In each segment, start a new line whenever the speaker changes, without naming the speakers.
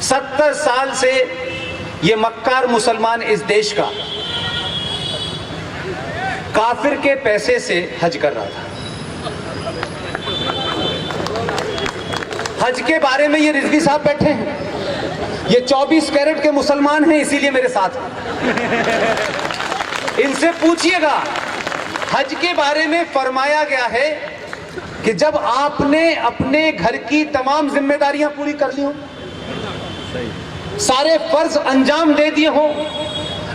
70 साल से ये मक्कार मुसलमान इस देश का काफिर के पैसे से हज कर रहा था। हज के बारे में ये रिजवी साहब बैठे हैं, ये 24 कैरेट के मुसलमान हैं, इसीलिए मेरे साथ हैं। इनसे पूछिएगा, हज के बारे में फरमाया गया है कि जब आपने अपने घर की तमाम जिम्मेदारियां पूरी कर ली हो, सारे फर्ज अंजाम दे दिए हो,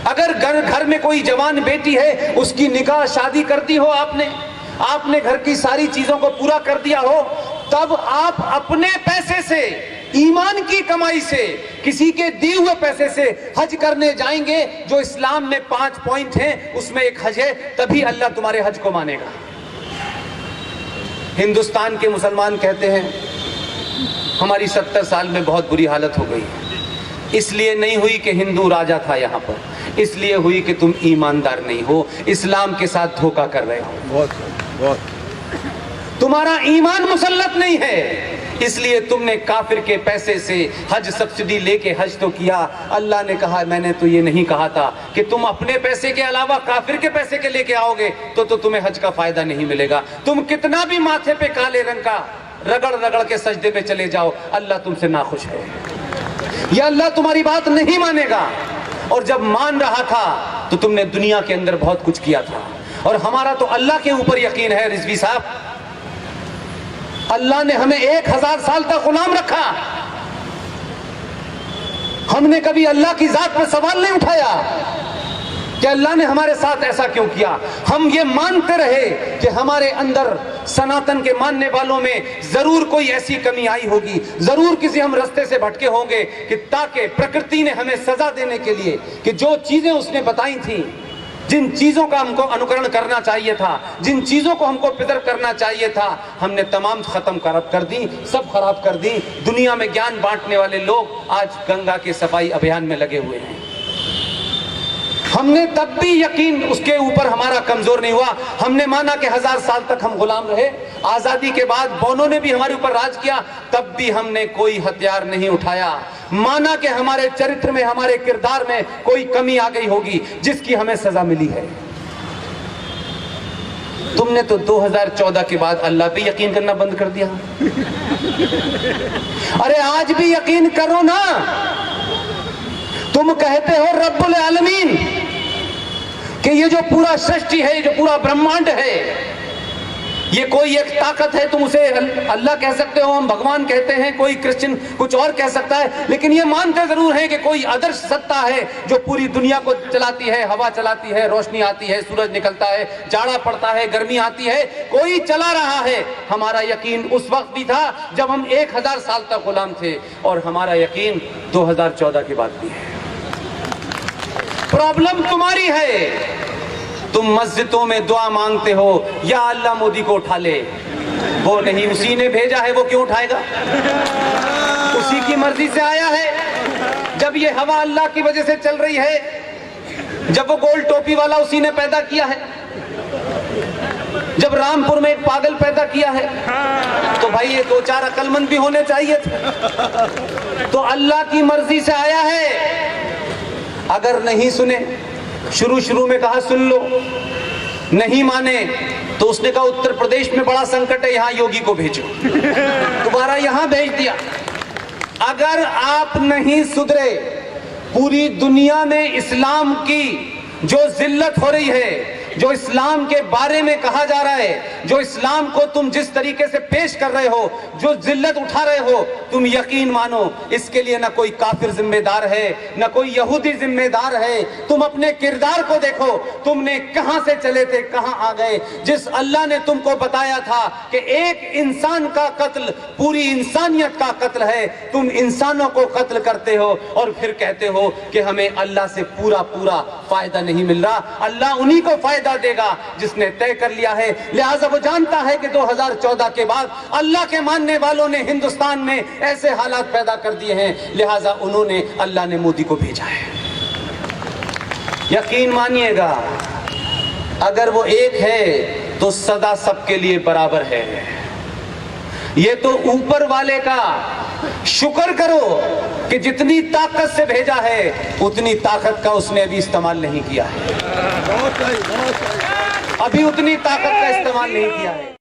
अगर घर में कोई जवान बेटी है उसकी निकाह शादी कर दी हो, आपने घर की सारी चीजों को पूरा कर दिया हो, तब आप अपने पैसे से, ईमान की कमाई से, किसी के दिए हुए पैसे से हज करने जाएंगे। जो इस्लाम में 5 पॉइंट हैं उसमें एक हज है, तभी अल्लाह तुम्हारे हज को मानेगा। हिंदुस्तान के मुसलमान कहते हैं हमारी 70 साल में बहुत बुरी हालत हो गई, इसलिए नहीं हुई कि हिंदू राजा था यहाँ पर, इसलिए हुई कि तुम ईमानदार नहीं हो, इस्लाम के साथ धोखा कर रहे हो, बहुत तुम्हारा ईमान मुसल्लत नहीं है, इसलिए तुमने काफिर के पैसे से हज सब्सिडी लेके हज तो किया। अल्लाह ने कहा मैंने तो ये नहीं कहा था कि तुम अपने पैसे के अलावा काफिर के पैसे के लेके आओगे तो तुम्हें हज का फायदा नहीं मिलेगा। तुम कितना भी माथे पे काले रंग का रगड़ रगड़ के सजदे पे चले जाओ, अल्लाह तुमसे नाखुश है, या अल्लाह तुम्हारी बात नहीं मानेगा। और जब मान रहा था तो तुमने दुनिया के अंदर बहुत कुछ किया था, और हमारा तो अल्लाह के ऊपर यकीन है रिजवी साहब। अल्लाह ने हमें 1000 साल तक गुलाम रखा, हमने कभी अल्लाह की जात पर सवाल नहीं उठाया कि अल्लाह ने हमारे साथ ऐसा क्यों किया। हम ये मानते रहे कि हमारे अंदर, सनातन के मानने वालों में जरूर कोई ऐसी कमी आई होगी, जरूर किसी हम रास्ते से भटके होंगे, कि ताकि प्रकृति ने हमें सजा देने के लिए कि जो चीजें उसने बताई थी, जिन चीजों का हमको अनुकरण करना चाहिए था, जिन चीजों को हमको प्रिजर्व करना चाहिए था, हमने तमाम खत्म कर दी, सब खराब कर दी। दुनिया में ज्ञान बांटने वाले लोग आज गंगा के सफाई अभियान में लगे हुए हैं। हमने तब भी यकीन उसके ऊपर हमारा कमजोर नहीं हुआ, हमने माना कि 1000 साल तक हम गुलाम रहे। आजादी के बाद बोनों ने भी हमारे ऊपर राज किया, तब भी हमने कोई हथियार नहीं उठाया। माना कि हमारे चरित्र में, हमारे किरदार में कोई कमी आ गई होगी जिसकी हमें सजा मिली है। तुमने तो 2014 के बाद अल्लाह पे यकीन करना बंद कर दिया। अरे आज भी यकीन करो ना, तुम कहते हो रब्बुल आलमीन कि ये जो पूरा सृष्टि है, जो पूरा ब्रह्मांड है, ये कोई एक ताकत है, तुम उसे अल्लाह कह सकते हो, हम भगवान कहते हैं, कोई क्रिश्चियन कुछ और कह सकता है, लेकिन ये मानते जरूर हैं कि कोई आदर्श सत्ता है जो पूरी दुनिया को चलाती है, हवा चलाती है, रोशनी आती है, सूरज निकलता है, जाड़ा पड़ता है, गर्मी आती है, कोई चला रहा है। हमारा यकीन उस वक्त भी था जब हम 1000 साल तक गुलाम थे, और हमारा यकीन 2014 के बाद भी है। प्रॉब्लम तुम्हारी है, तुम मस्जिदों में दुआ मांगते हो या अल्लाह मोदी को उठा ले, वो नहीं, उसी ने भेजा है, वो क्यों उठाएगा, उसी की मर्जी से आया है। जब ये हवा अल्लाह की वजह से चल रही है, जब वो गोल टोपी वाला उसी ने पैदा किया है, जब रामपुर में एक पागल पैदा किया है, तो भाई ये 2-4 अक्लमंद भी होने चाहिए थे। तो अल्लाह की मर्जी से आया है। अगर नहीं सुने, शुरू में कहा सुन लो, नहीं माने तो उसने कहा उत्तर प्रदेश में बड़ा संकट है, यहां योगी को भेजो, दोबारा यहां भेज दिया। अगर आप नहीं सुधरे, पूरी दुनिया में इस्लाम की जो जिल्लत हो रही है, जो इस्लाम के बारे में कहा जा रहा है, जो इस्लाम को तुम जिस तरीके से पेश कर रहे हो, जो जिल्लत उठा रहे हो, तुम यकीन मानो इसके लिए ना कोई काफिर जिम्मेदार है, ना कोई यहूदी जिम्मेदार है। तुम अपने किरदार को देखो, तुमने कहां से चले थे, कहां आ गए। जिस अल्लाह ने तुमको बताया था कि एक इंसान का कत्ल पूरी इंसानियत का कत्ल है, तुम इंसानों को कत्ल करते हो और फिर कहते हो कि हमें अल्लाह से पूरा फायदा नहीं मिल रहा। अल्लाह उन्हीं को फायदा देगा जिसने तय कर लिया है। लिहाजा वो जानता है कि 2014 के बाद अल्लाह के मानने वालों ने हिंदुस्तान में ऐसे हालात पैदा कर दिए हैं, लिहाजा उन्होंने, अल्लाह ने मोदी को भेजा है। यकीन मानिएगा, अगर वो एक है तो सदा सबके लिए बराबर है। ये तो ऊपर वाले का शुक्र करो कि जितनी ताकत से भेजा है उतनी ताकत का उसने अभी इस्तेमाल नहीं किया है, अभी उतनी ताकत का इस्तेमाल नहीं किया है।